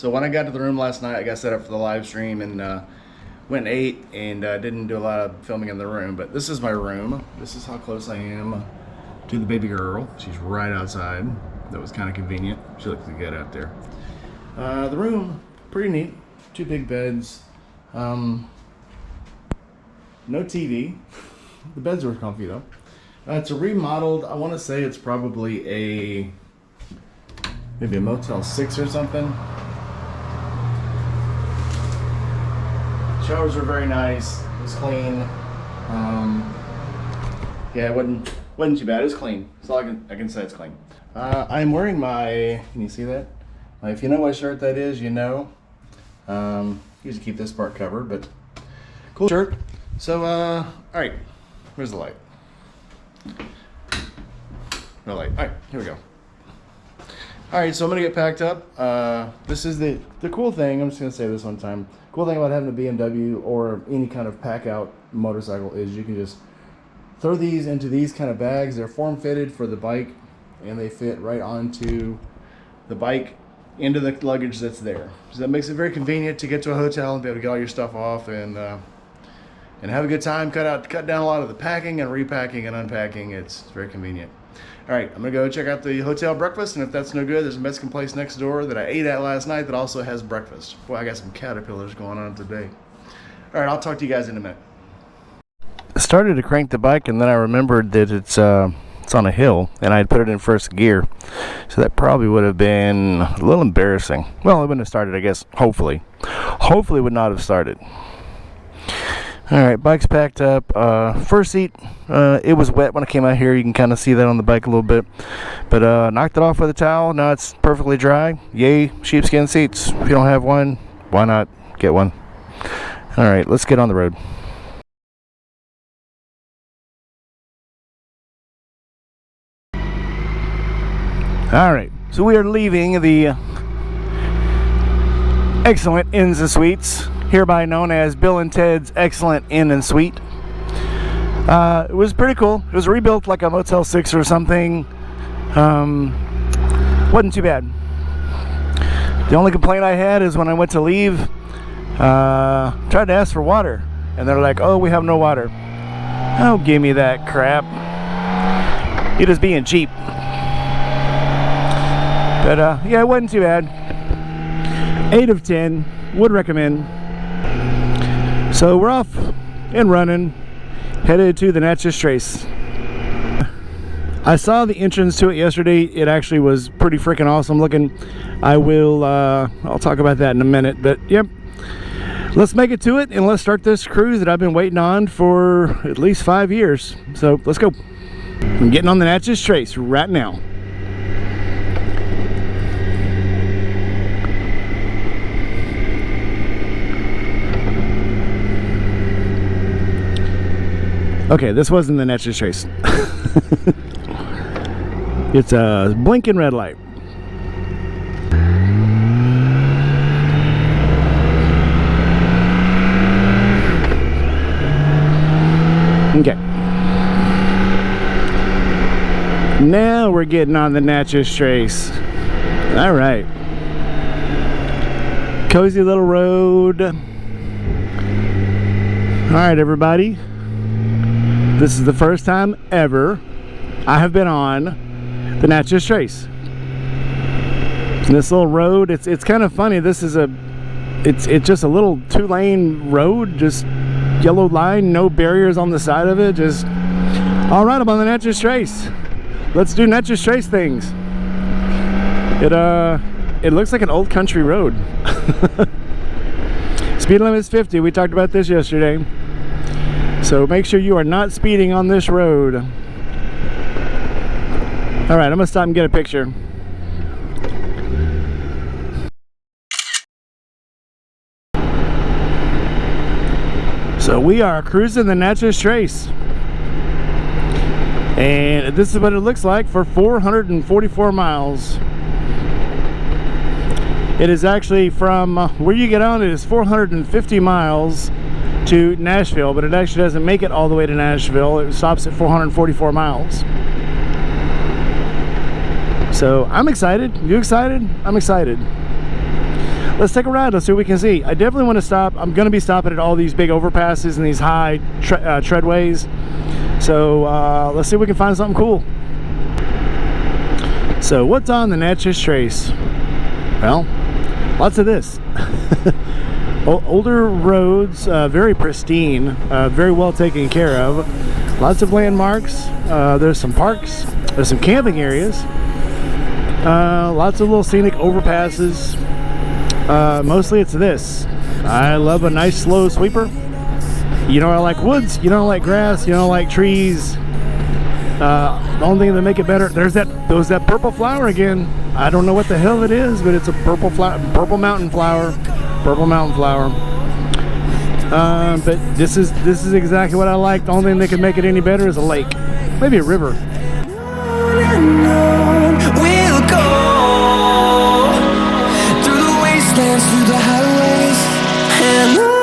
So when I got to the room last night, I got set up for the live stream and went and ate and didn't do a lot of filming in the room. But this is my room. This is how close I am to the baby girl. She's right outside. That was kind of convenient. She looks good out there. The room, pretty neat. 2 big beds. No TV. The beds were comfy though. It's a remodeled, I want to say it's probably maybe a Motel 6 or something. Showers were very nice. It was clean. Yeah, it wasn't too bad. It was clean. That's all I can say. It's clean. I'm wearing my. Can you see that? If you know what shirt that is, you know. Usually keep this part covered, but cool shirt. So, all right. Where's the light? No light. All right, here we go. All right, so I'm gonna get packed up. This is the cool thing. I'm just gonna say this one time. Cool thing about having a BMW or any kind of pack out motorcycle is you can just throw these into these kind of bags. They're form fitted for the bike, and they fit right onto the bike into the luggage that's there. So that makes it very convenient to get to a hotel and be able to get all your stuff off and have a good time. Cut down a lot of the packing and repacking and unpacking. It's very convenient. All right, I'm gonna go check out the hotel breakfast, and if that's no good, there's a Mexican place next door that I ate at last night that also has breakfast. Boy, I got some caterpillars going on today. All right, I'll talk to you guys in a minute. I started to crank the bike, and then I remembered that it's on a hill, and I had put it in first gear, so that probably would have been a little embarrassing. Well, it wouldn't have started, I guess. Hopefully would not have started. All right, bike's packed up. First seat, it was wet when I came out here. You can kind of see that on the bike a little bit, but knocked it off with a towel. Now it's perfectly dry. Yay, sheepskin seats. If you don't have one, why not get one? All right, let's get on the road. All right, so we are leaving the excellent Inns and Suites, hereby known as Bill and Ted's Excellent Inn and Suite. It was pretty cool. It was rebuilt like a Motel 6 or something. Wasn't too bad. The only complaint I had is when I went to leave, tried to ask for water, and they're like, "Oh, we have no water." Oh, give me that crap. You're just being cheap. But yeah, it wasn't too bad. 8 of 10, would recommend. So we're off and running, headed to the Natchez Trace. I saw the entrance to it yesterday. It actually was pretty freaking awesome looking. I'll talk about that in a minute, but yep. Let's make it to it and let's start this cruise that I've been waiting on for at least 5 years. So let's go. I'm getting on the Natchez Trace right now. Okay, this wasn't the Natchez Trace. It's a blinking red light. Okay. Now we're getting on the Natchez Trace. All right. Cozy little road. All right, everybody. This is the first time ever I have been on the Natchez Trace. And this little road, it's kind of funny. This is it's just a little 2-lane road, just yellow line, no barriers on the side of it. Just all right, I'm on the Natchez Trace. Let's do Natchez Trace things. It looks like an old country road. Speed limit is 50. We talked about this yesterday. So make sure you are not speeding on this road. All right, I'm gonna stop and get a picture. So we are cruising the Natchez Trace. And this is what it looks like for 444 miles. It is actually from where you get on, it is 450 miles to Nashville, but it actually doesn't make it all the way to Nashville. It stops at 444 miles. So I'm excited. You excited? I'm excited. let's take a ride. Let's see what we can see. I definitely want to stop. I'm going to be stopping at all these big overpasses and these high treadways. So let's see if we can find something cool. So what's on the Natchez Trace? Well, lots of this. Older roads, very pristine, very well taken care of. Lots of landmarks. There's some parks. There's some camping areas. Lots of little scenic overpasses. Mostly it's this. I love a nice slow sweeper. You know I like woods. You don't like grass. You don't like trees. The only thing that make it better, there's that purple flower again. I don't know what the hell it is, but it's a purple mountain flower. Purple mountain flower. But this is exactly what I like. The only thing that can make it any better is a lake, maybe a river. We'll go through the wastelands, through the highways, and on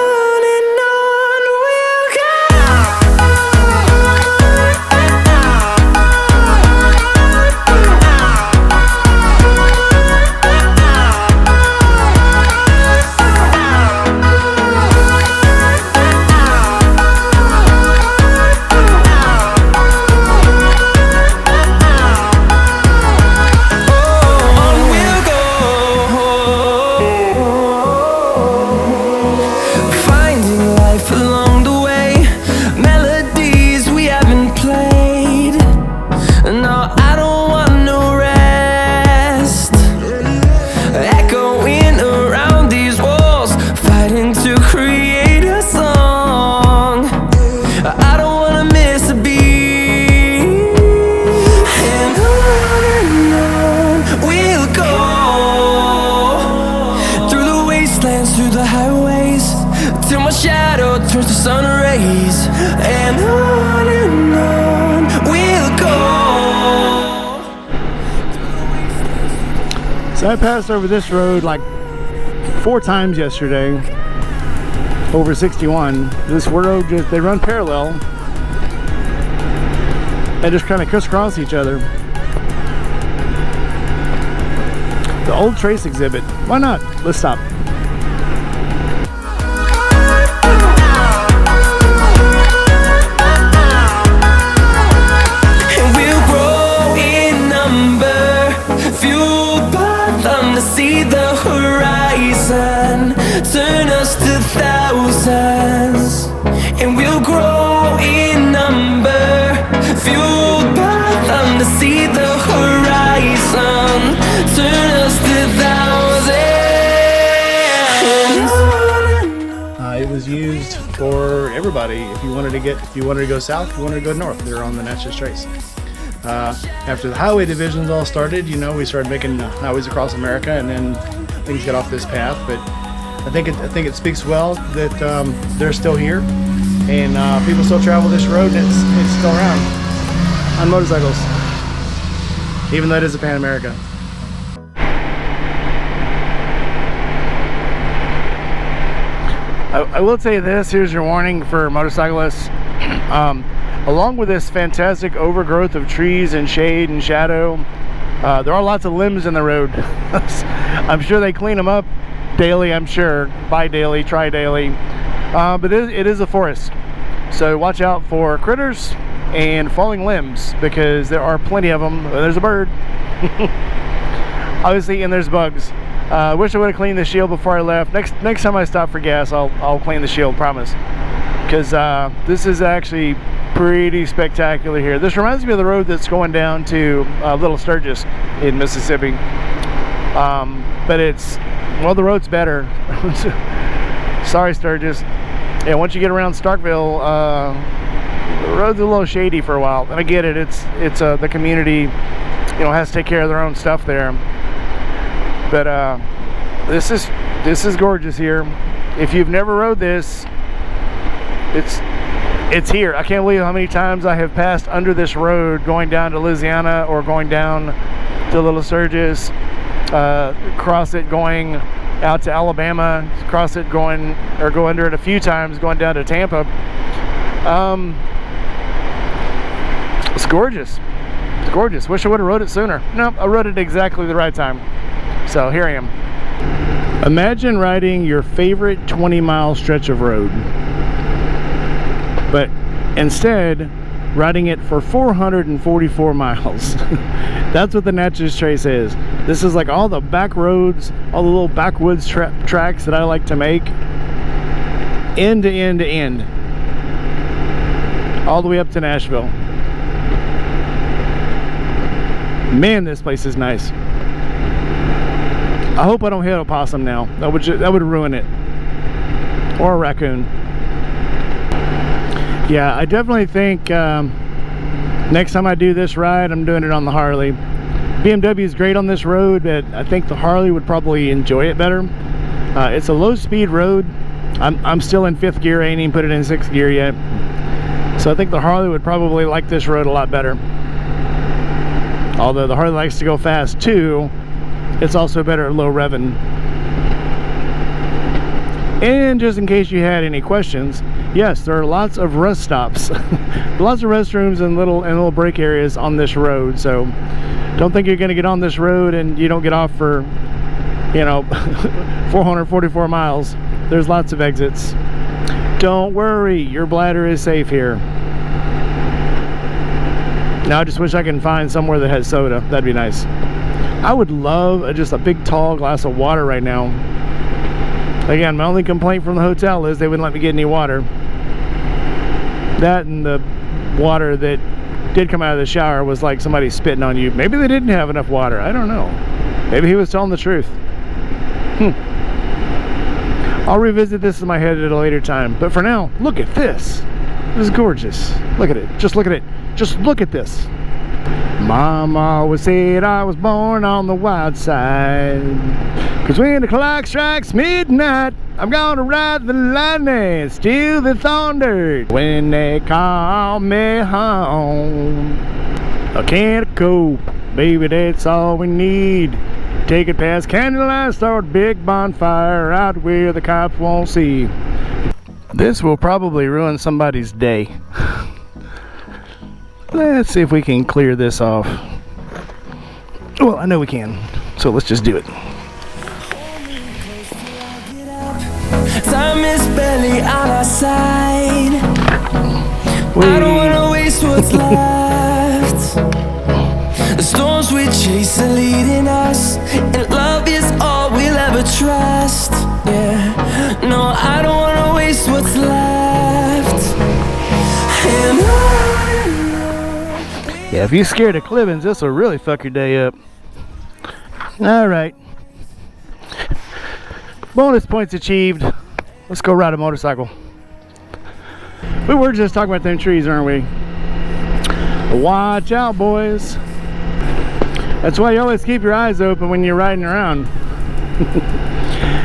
we'll go. Through the highways, till my shadow turns to sun rays, and on we'll go. So I passed over this road like 4 times yesterday, over 61. This road, they run parallel. They just kind of crisscross each other. The old Trace exhibit. Why not? Let's stop. See the horizon turn us to thousands, and we'll grow in number, fueled by them to see the horizon turn us to thousands. It was used for everybody. If you wanted to go south, if you wanted to go north, they're on the Natchez Trace. After the highway divisions all started, you know, we started making highways across America, and then things got off this path. But I think it speaks well that they're still here, and people still travel this road, and it's still around on motorcycles, even though it is a Pan America. I will tell you this. Here's your warning for motorcyclists. Along with this fantastic overgrowth of trees and shade and shadow, there are lots of limbs in the road. I'm sure they clean them up daily, I'm sure. Bi-daily, tri-daily. But it is a forest. So watch out for critters and falling limbs, because there are plenty of them. There's a bird. Obviously, and there's bugs. I wish I would have cleaned the shield before I left. Next time I stop for gas, I'll clean the shield, promise. Because this is actually pretty spectacular here. This reminds me of the road that's going down to Little Sturgis in Mississippi. But the road's better. Sorry, Sturgis. Yeah, once you get around Starkville, the road's a little shady for a while. And I get it. It's the community, you know, has to take care of their own stuff there. But this is gorgeous here. If you've never rode this, it's here. I can't believe how many times I have passed under this road going down to Louisiana or going down to Little Sturgis, cross it going out to Alabama, cross it go under it a few times going down to Tampa. It's gorgeous. It's gorgeous. Wish I would have rode it sooner. Nope, I rode it exactly the right time. So here I am. Imagine riding your favorite 20-mile stretch of road, but instead riding it for 444 miles. That's what the Natchez Trace is. This is like all the back roads, all the little backwoods tracks that I like to make, end to end to end, all the way up to Nashville. Man, this place is nice. I hope I don't hit a possum now. That would ruin it. Or a raccoon. Yeah, I definitely think next time I do this ride, I'm doing it on the Harley. BMW is great on this road, but I think the Harley would probably enjoy it better. It's a low-speed road. I'm still in 5th gear. I ain't even put it in 6th gear yet. So I think the Harley would probably like this road a lot better. Although the Harley likes to go fast too, it's also better at low revving. And just in case you had any questions, yes, there are lots of rest stops, lots of restrooms and little break areas on this road. So don't think you're going to get on this road and you don't get off for, you know, 444 miles. There's lots of exits. Don't worry, your bladder is safe here. Now I just wish I can find somewhere that has soda. That'd be nice. I would love just a big tall glass of water right now. Again, my only complaint from the hotel is they wouldn't let me get any water. That and the water that did come out of the shower was like somebody spitting on you. Maybe they didn't have enough water. I don't know. Maybe he was telling the truth. I'll revisit this in my head at a later time. But for now, look at this. This is gorgeous. Look at it. Just look at it. Just look at this. Mom always said I was born on the wild side, 'cause when the clock strikes midnight, I'm gonna ride the lightning, steal the thunder. When they call me home, a can of Coke, baby, that's all we need. Take it past candlelight, start a big bonfire out where the cops won't see. This will probably ruin somebody's day. Let's see if we can clear this off. Well, I know we can, so let's just do it. Time is barely on our side. I don't wanna waste what's left. The storms we chase are leading us, and love is all we'll ever trust. Yeah, no, I don't wanna waste what's left. And yeah, if you're scared of clippings, this will really fuck your day up. Alright. Bonus points achieved. Let's go ride a motorcycle. We were just talking about them trees, aren't we? Watch out, boys. That's why you always keep your eyes open when you're riding around.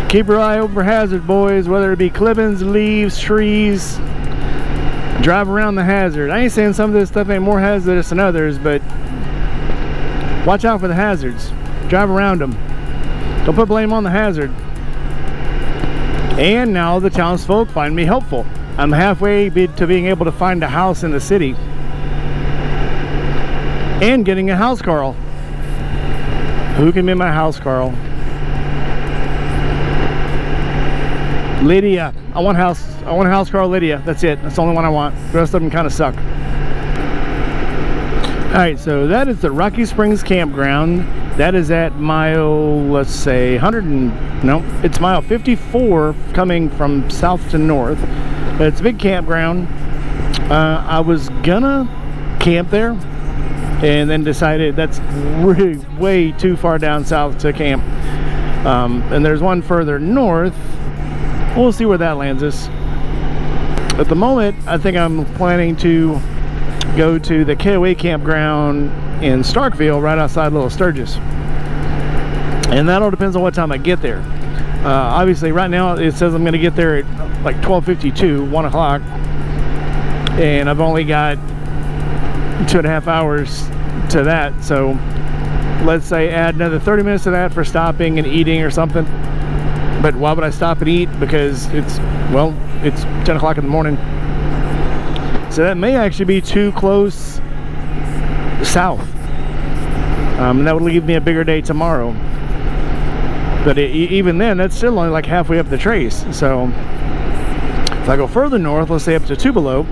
Keep your eye open for hazards, boys, whether it be clippings, leaves, trees. Drive around the hazard. I ain't saying some of this stuff ain't more hazardous than others, but watch out for the hazards. Drive around them. Don't put blame on the hazard. And now the townsfolk find me helpful. I'm halfway to being able to find a house in the city. And getting a house Carl. Who can be my house Carl? Lydia. I want a house Carl Lydia. That's it. That's the only one I want. The rest of them kind of suck. Alright, so that is the Rocky Springs Campground. That is at mile, let's say, it's mile 54 coming from south to north. But it's a big campground. I was gonna camp there and then decided that's really way too far down south to camp. And there's one further north. We'll see where that lands us. At the moment, I think I'm planning to go to the KOA campground in Starkville, right outside Little Sturgis. And that all depends on what time I get there. Obviously, right now it says I'm going to get there at like 12:52, 1 o'clock. And I've only got 2.5 hours to that. So let's say add another 30 minutes to that for stopping and eating or something. But why would I stop and eat? Because it's 10 o'clock in the morning. So that may actually be too close south. And that would leave me a bigger day tomorrow. But even then, that's still only like halfway up the trace. So if I go further north, let's say up to Tupelo,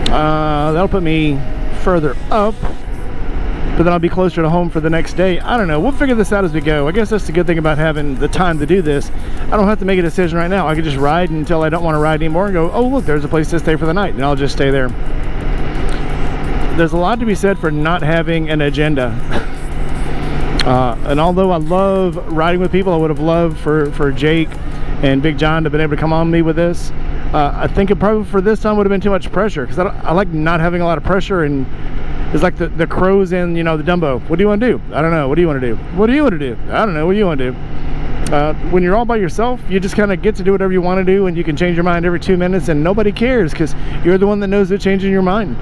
that'll put me further up, but then I'll be closer to home for the next day. I don't know. We'll figure this out as we go. I guess that's the good thing about having the time to do this. I don't have to make a decision right now. I can just ride until I don't want to ride anymore and go, oh, look, there's a place to stay for the night, and I'll just stay there. There's a lot to be said for not having an agenda. And although I love riding with people, I would have loved for Jake and Big John to have been able to come on me with this. I think it probably for this time would have been too much pressure, because I like not having a lot of pressure. And it's like the crows in, you know, the Dumbo. What do you want to do? I don't know. What do you want to do? What do you want to do? I don't know. What do you want to do? When you're all by yourself, you just kind of get to do whatever you want to do, and you can change your mind every 2 minutes, and nobody cares, because you're the one that knows they're changing your mind.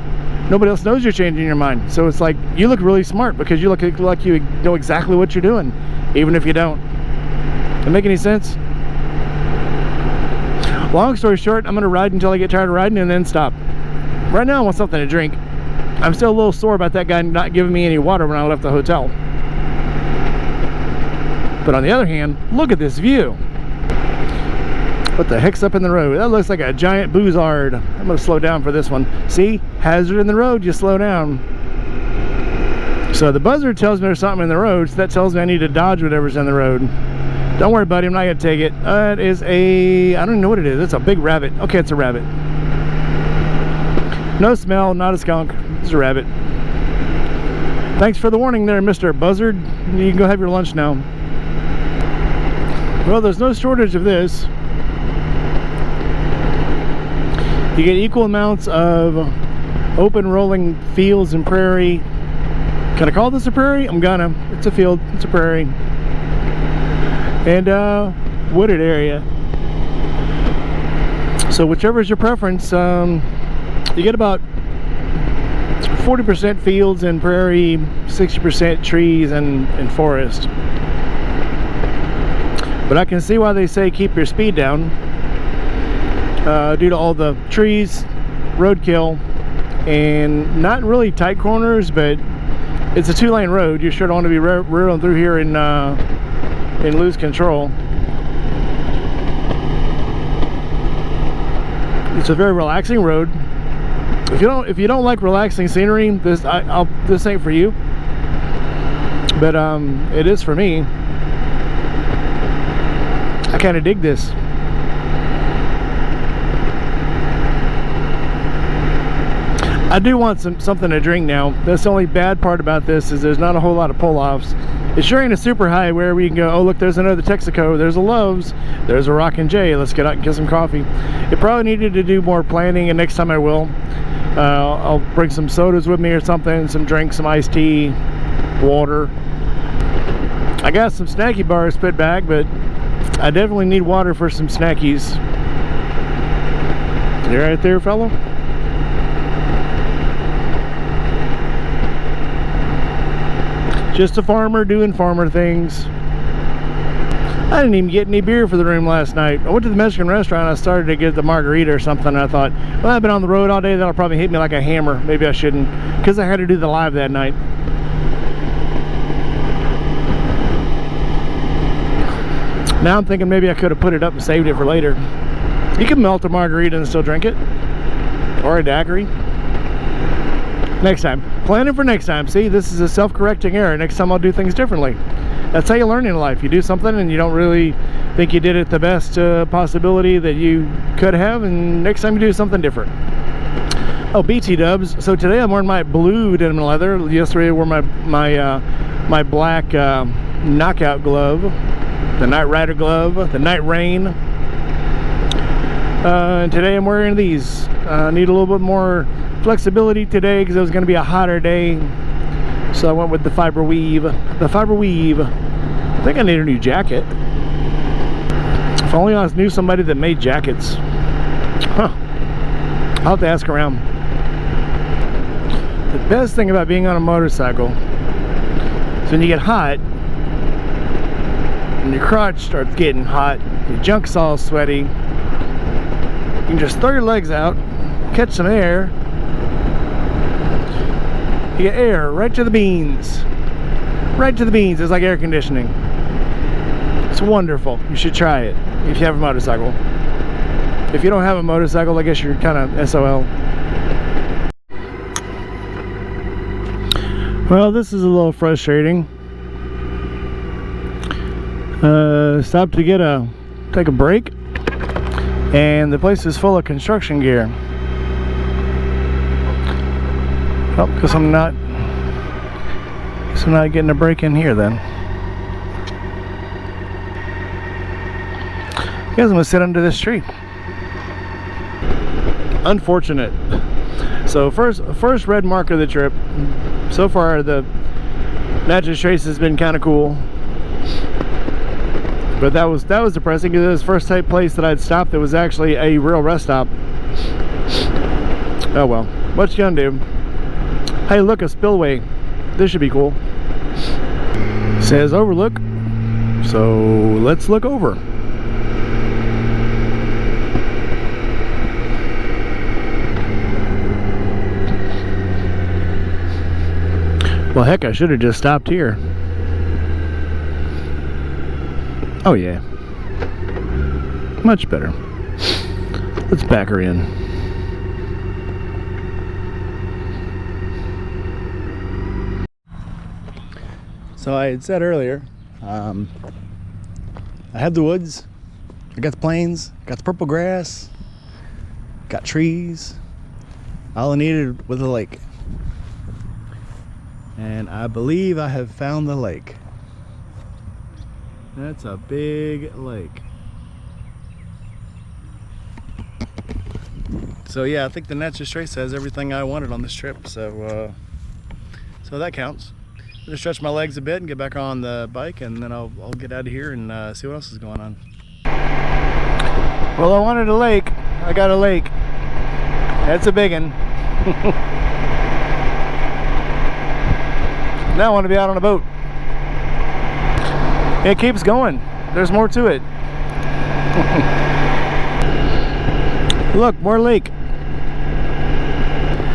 Nobody else knows you're changing your mind. So it's like, you look really smart because you look like you know exactly what you're doing, even if you don't. Does that make any sense? Long story short, I'm going to ride until I get tired of riding and then stop. Right now I want something to drink. I'm still a little sore about that guy not giving me any water when I left the hotel. But on the other hand, look at this view. What the heck's up in the road? That looks like a giant boozard. I'm going to slow down for this one. See? Hazard in the road, you slow down. So the buzzer tells me there's something in the road, so that tells me I need to dodge whatever's in the road. Don't worry, buddy, I'm not going to take it. It is a... I don't even know what it is. It's a big rabbit. Okay, it's a rabbit. No smell, not a skunk. It's a rabbit. Thanks for the warning there, Mr. Buzzard. You can go have your lunch now. Well, there's no shortage of this. You get equal amounts of open rolling fields and prairie. Can I call this a prairie? I'm gonna. It's a field. It's a prairie. And wooded area. So whichever is your preference, you get about 40% fields and prairie, 60% trees and forest. But I can see why they say keep your speed down. Due to all the trees, roadkill, and not really tight corners, but it's a 2-lane road. You sure don't want to be rearing through here and lose control. It's a very relaxing road. If you don't like relaxing scenery, this ain't for you. But it is for me. I kind of dig this. I do want something to drink now. That's the only bad part about this, is there's not a whole lot of pull-offs. It sure ain't a super highway where you can go, oh look, there's another Texaco, there's a Love's, there's a Rockin' J, let's get out and get some coffee. It probably needed to do more planning, and next time I will. I'll bring some sodas with me or something, some drinks, some iced tea, water. I got some snacky bars put back, but I definitely need water for some snackies. You right there, fellow? Just a farmer doing farmer things. I didn't even get any beer for the room last night. I went to the Mexican restaurant. I started to get the margarita or something. And I thought, well, I've been on the road all day. That'll probably hit me like a hammer. Maybe I shouldn't, because I had to do the live that night. Now I'm thinking maybe I could have put it up and saved it for later. You can melt a margarita and still drink it, or a daiquiri. Next time. Planning for next time. See, this is a self-correcting error. Next time I'll do things differently. That's how you learn in life. You do something and you don't really think you did it the best possibility that you could have, and next time you do something different. Oh, BT dubs. So today I'm wearing my blue denim leather. Yesterday I wore my black knockout glove, the Night Rider glove, the Night Rain. And today I'm wearing these. Need a little bit more flexibility today because it was going to be a hotter day, so I went with the fiber weave. The fiber weave. I think I need a new jacket. If only I knew somebody that made jackets. Huh. I'll have to ask around. The best thing about being on a motorcycle is when you get hot and your crotch starts getting hot, your junk's all sweaty, you can just throw your legs out, catch some air. You get air right to the beans. Right to the beans. It's like air conditioning. It's wonderful. You should try it if you have a motorcycle. If you don't have a motorcycle, I guess you're kind of SOL. Well, this is a little frustrating. Stopped to take a break, and the place is full of construction gear. Oh, because I'm not getting a break in here then. I guess I'm gonna sit under this tree. Unfortunate. So first red mark of the trip. So far the Natchez trace has been kind of cool, but that was depressing because it was the first type place that I'd stopped that was actually a real rest stop. Oh well, what you gonna do? Hey, look, a spillway. This should be cool. Says overlook, so let's look over. Well, heck, I should have just stopped here. Oh yeah, much better. Let's back her in. So I had said earlier, I have the woods, I got the plains, got the purple grass, got trees. All I needed was a lake. And I believe I have found the lake. That's a big lake. So yeah, I think the Natchez trace has everything I wanted on this trip. So that counts. I'm gonna stretch my legs a bit and get back on the bike, and then I'll get out of here and see what else is going on. Well, I wanted a lake. I got a lake. That's a big one. Now I want to be out on a boat. It keeps going. There's more to it. Look, more lake.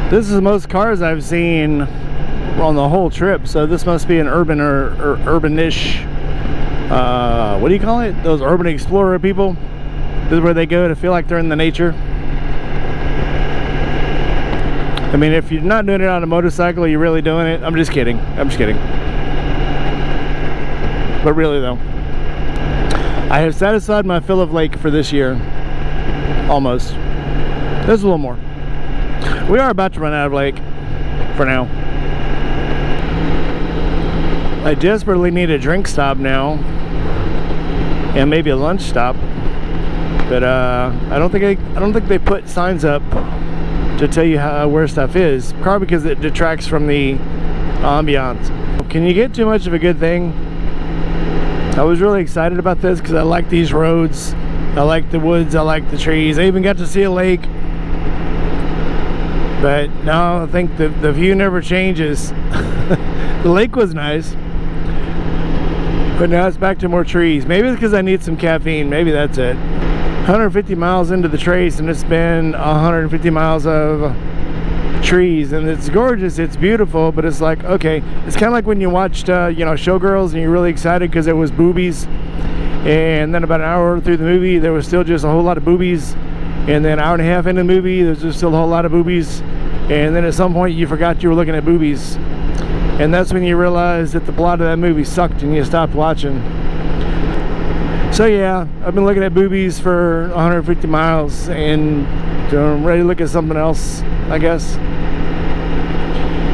This is the most cars I've seen on the whole trip, so this must be an urban or urbanish, what do you call it? Those urban explorer people. This is where they go to feel like they're in the nature. I mean, if you're not doing it on a motorcycle, you're really doing it. I'm just kidding. I'm just kidding. But really though, I have satisfied my fill of lake for this year. Almost. There's a little more. We are about to run out of lake for now. I desperately need a drink stop now, and maybe a lunch stop. But I don't think they put signs up to tell you where stuff is, probably because it detracts from the ambiance. Can you get too much of a good thing? I was really excited about this because I like these roads, I like the woods, I like the trees. I even got to see a lake, but now I think the view never changes. The lake was nice, but now it's back to more trees. Maybe it's because I need some caffeine. Maybe that's it. 150 miles into the trace, and it's been 150 miles of trees, and it's gorgeous, it's beautiful, but it's like, okay, it's kind of like when you watched you know, Showgirls, and you're really excited because it was boobies, and then about an hour through the movie there was still just a whole lot of boobies, and then an hour and a half into the movie there's just still a whole lot of boobies, and then at some point you forgot you were looking at boobies, and that's when you realized that the plot of that movie sucked and you stopped watching. So yeah, I've been looking at boobies for 150 miles, and I'm ready to look at something else, I guess.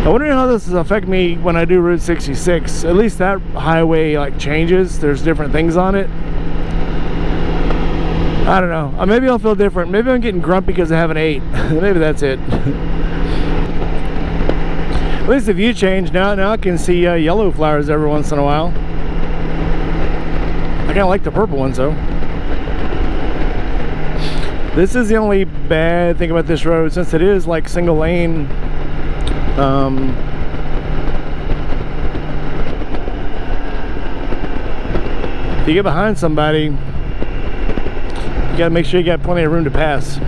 I wonder how this will affect me when I do Route 66. At least that highway like changes. There's different things on it. I don't know. Maybe I'll feel different. Maybe I'm getting grumpy because I haven't ate. Maybe that's it. At least the view changed. Now I can see yellow flowers every once in a while. I kind of like the purple ones though. This is the only bad thing about this road, since it is like single lane. If you get behind somebody, you gotta make sure you got plenty of room to pass.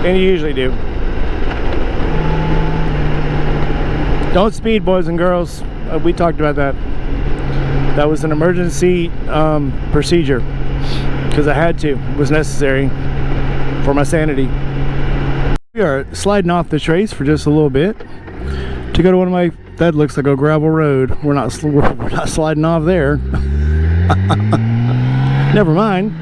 And you usually do. Don't speed, boys and girls. We talked about that. That was an emergency procedure because I had to. It was necessary for my sanity. We are sliding off the trace for just a little bit to go to one of my. That looks like a gravel road. We're not sliding off there. Never mind.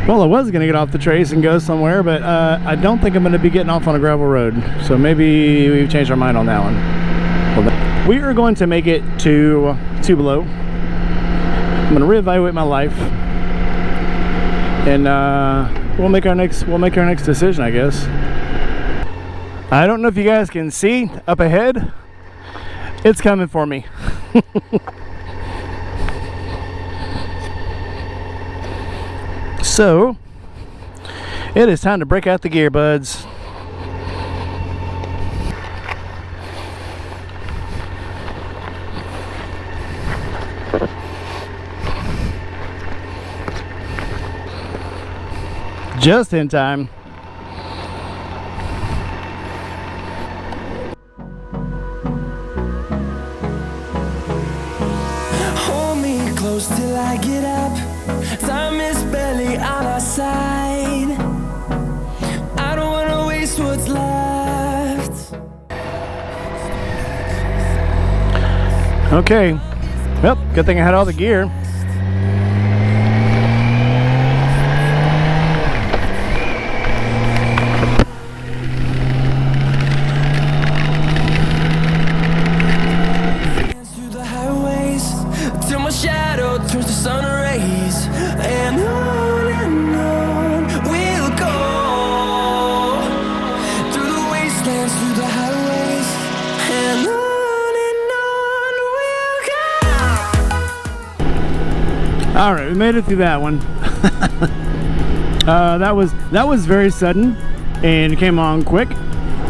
Well, I was going to get off the trace and go somewhere, but I don't think I'm going to be getting off on a gravel road. So maybe we've changed our mind on that one. Well, we are going to make it to Two Below. I'm going to reevaluate my life, and we'll make our next decision, I guess. I don't know if you guys can see up ahead. It's coming for me. So, it is time to break out the gear, buds. Just in time. Hold me close till I get up. Time is barely on our side. I don't wanna waste what's left. Okay. Well, good thing I had all the gear. Through the highways till my shadow turns to sun rays, and on we'll go. Through the wastelands, through the highways, and on we'll go. All right, we made it through that one. that was very sudden, and it came on quick.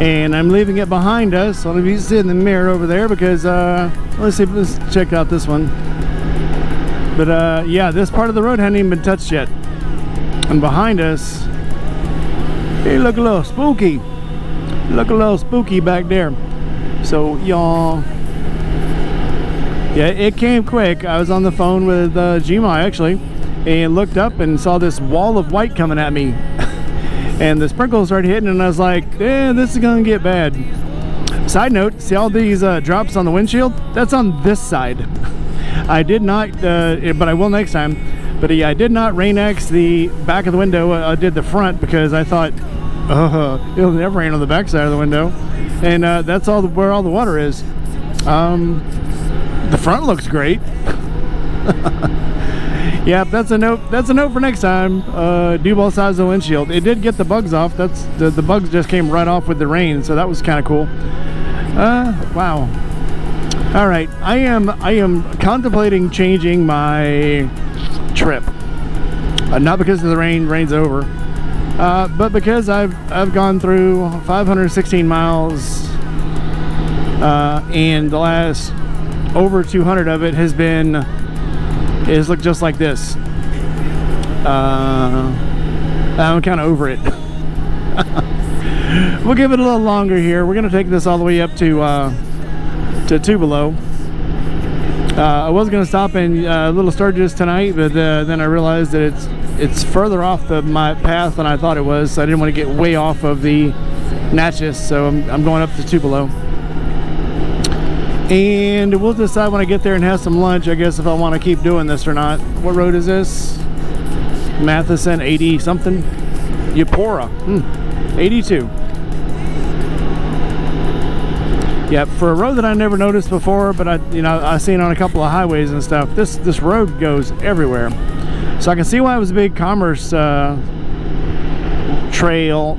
And I'm leaving it behind us. I'll be sitting in the mirror over there because let's check out this one. But yeah, this part of the road hadn't even been touched yet. And behind us, hey, look a little spooky. Look a little spooky back there. So y'all, yeah, it came quick. I was on the phone with Gma actually, and looked up and saw this wall of white coming at me. And the sprinkles started hitting, and I was like, yeah, this is gonna get bad. Side note, see all these drops on the windshield? That's on this side. I did not, but I will next time. But yeah, I did not rain-X the back of the window. I did the front because I thought, it'll never rain on the back side of the window. And that's where all the water is. The front looks great. Yeah, that's a note. That's a note for next time. Do both sides of the windshield. It did get the bugs off. That's the bugs just came right off with the rain, so that was kind of cool. Wow. All right, I am contemplating changing my trip. Not because of the rain. Rain's over, but because I've gone through 516 miles, and the last over 200 of it has looked just like this. I'm kind of over it. We'll give it a little longer here. We're gonna take this all the way up to Two Below. I was gonna stop in Little Sturgis tonight, but then I realized that it's further off my path than I thought it was. So I didn't want to get way off of the Natchez, so I'm going up to Two Below. And we'll decide when I get there and have some lunch, I guess, if I want to keep doing this or not. What road is this? Matheson 80 something? Eupora. 82. Yeah, for a road that I never noticed before, but I've seen on a couple of highways and stuff. This road goes everywhere. So I can see why it was a big commerce trail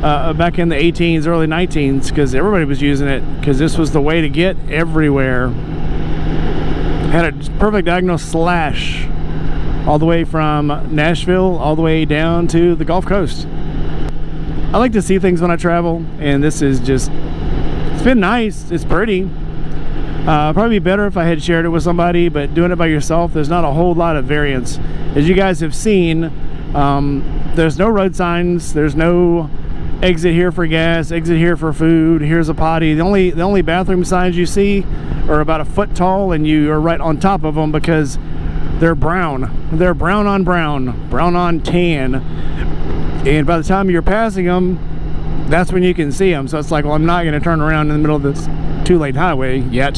back in the 18s, early 19s, because everybody was using it, because this was the way to get everywhere. Had a perfect diagonal slash all the way from Nashville all the way down to the Gulf Coast. I like to see things when I travel, and this is just, it's been nice. It's pretty. Probably be better if I had shared it with somebody, but doing it by yourself, there's not a whole lot of variance. As you guys have seen, the there's no road signs. There's no exit here for gas, exit here for food, here's a potty. The only bathroom signs you see are about a foot tall, and you are right on top of them because they're brown. They're brown on brown, brown on tan. And by the time you're passing them, that's when you can see them. So it's like, well, I'm not going to turn around in the middle of this 2-lane highway yet.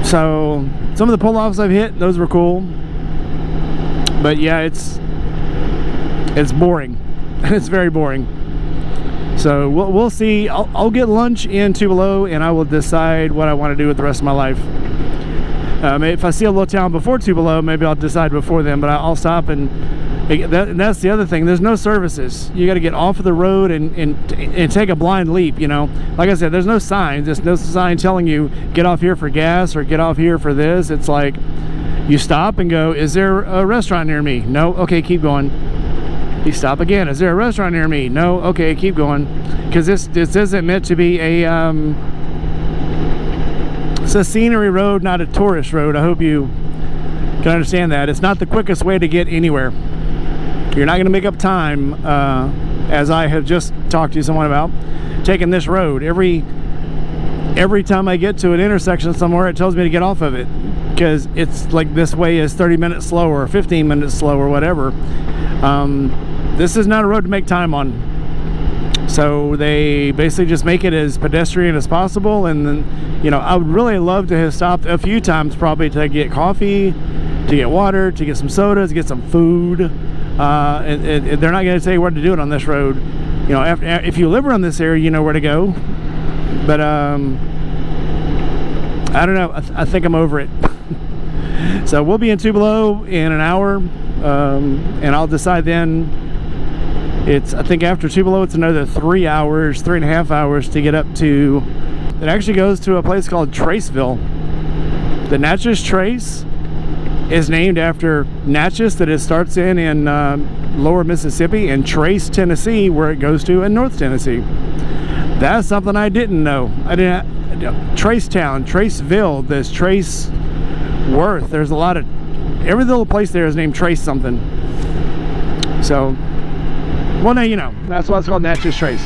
So some of the pull-offs I've hit, those were cool. But yeah, it's boring. It's very boring. So we'll see. I'll get lunch in Tupelo, and I will decide what I want to do with the rest of my life. If I see a little town before Tupelo, maybe I'll decide before then, but I'll stop. And that's the other thing. There's no services. You got to get off of the road and take a blind leap, you know. Like I said, there's no signs. There's no sign telling you get off here for gas or get off here for this. It's like you stop and go, is there a restaurant near me? No. Okay, keep going. You stop again. Is there a restaurant near me? No. Okay, keep going. Because this isn't meant to be a it's a scenery road, not a tourist road. I hope you can understand that. It's not the quickest way to get anywhere. You're not going to make up time, as I have just talked to someone about, taking this road. Every time I get to an intersection somewhere, it tells me to get off of it, because it's like this way is 30 minutes slow or 15 minutes slow or whatever. This is not a road to make time on. So they basically just make it as pedestrian as possible. And then, you know, I would really love to have stopped a few times probably to get coffee, to get water, to get some sodas, to get some food. And they're not going to tell you where to do it on this road. You know, if you live around this area, you know where to go. But I don't know. I think I'm over it. So we'll be in Tupelo in an hour, and I'll decide then. I think after Tupelo, it's another 3.5 hours to get up to. It actually goes to a place called Traceville. The Natchez Trace is named after Natchez, that it starts in lower Mississippi, and Trace, Tennessee, where it goes to in North Tennessee. That's something I didn't know. I didn't. Tracetown, Traceville, there's Trace Worth. There's a lot of, every little place there is named Trace something. So, well, now you know. That's why it's called Natchez Trace.